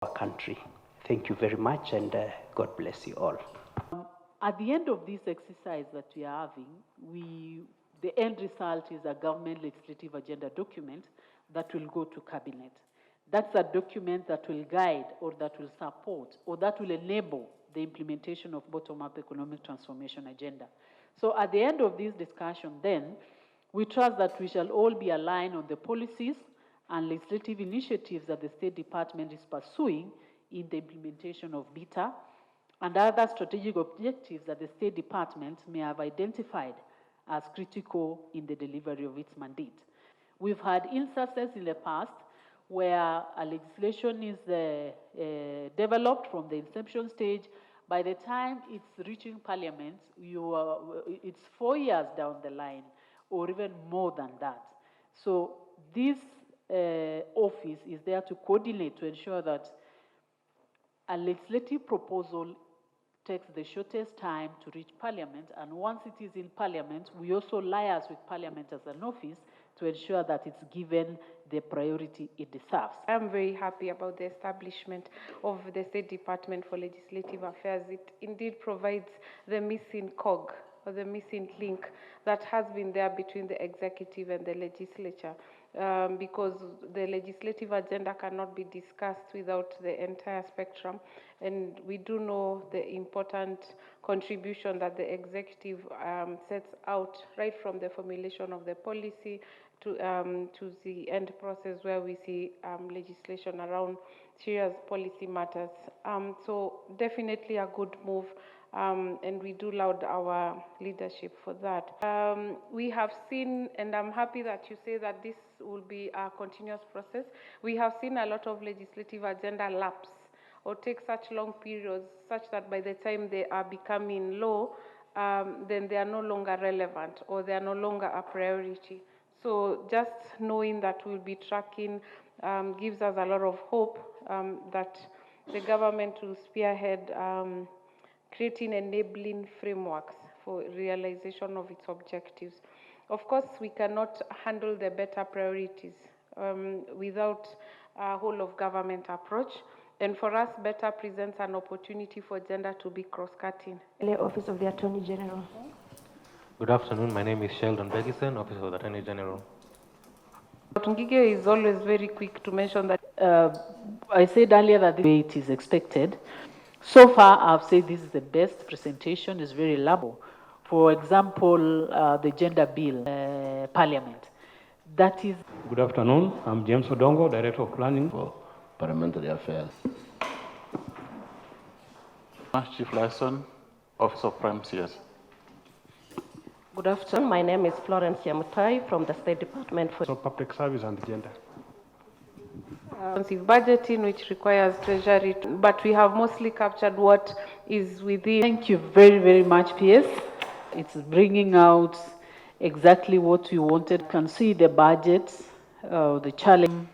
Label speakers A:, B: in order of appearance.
A: our country. Thank you very much, and God bless you all.
B: At the end of this exercise that we are having, the end result is a government legislative agenda document that will go to cabinet. That's a document that will guide or that will support or that will enable the implementation of bottom-up economic transformation agenda. So at the end of this discussion then, we trust that we shall all be aligned on the policies and legislative initiatives that the State Department is pursuing in the implementation of BITA and other strategic objectives that the State Department may have identified as critical in the delivery of its mandate. We've had instances in the past where a legislation is developed from the inception stage. By the time it's reaching Parliament, it's 4 years down the line, or even more than that. So this office is there to coordinate, to ensure that a legislative proposal takes the shortest time to reach Parliament, and once it is in Parliament, we also liaise with Parliament as an office to ensure that it's given the priority it deserves.
C: I'm very happy about the establishment of the State Department for Legislative Affairs. It indeed provides the missing cog, or the missing link that has been there between the executive and the legislature, because the legislative agenda cannot be discussed without the entire spectrum. And we do know the important contribution that the executive sets out right from the formulation of the policy to the end process where we see legislation around serious policy matters. So definitely a good move. And we do laud our leadership for that. We have seen, and I'm happy that you say that this will be a continuous process. We have seen a lot of legislative agenda lapse or take such long periods such that by the time they are becoming law, then they are no longer relevant or they are no longer a priority. So just knowing that we'll be tracking gives us a lot of hope that the government will spearhead creating enabling frameworks for realization of its objectives. Of course, we cannot handle the better priorities without a whole of government approach. And for us, better presents an opportunity for gender to be cross-cutting.
D: Office of the Attorney General.
E: Good afternoon. My name is Sheldon Begison, Office of the Attorney General.
C: Ngige is always very quick to mention that.
B: I said earlier that the way it is expected. So far, I've said this is the best presentation, it's very elaborate. For example, the gender bill, Parliament. That is.
F: Good afternoon. I'm James Odongo, Director of Planning
G: for Parliamentary Affairs.
H: Chief Liaison, Office of Prime CS.
D: Good afternoon. My name is Florence Yamutai from the State Department for
F: Public Service and Gender.
C: Budgeting, which requires treasury, but we have mostly captured what is within.
B: Thank you very, very much, PS. It's bringing out exactly what we wanted. You can see the budget, the challenge.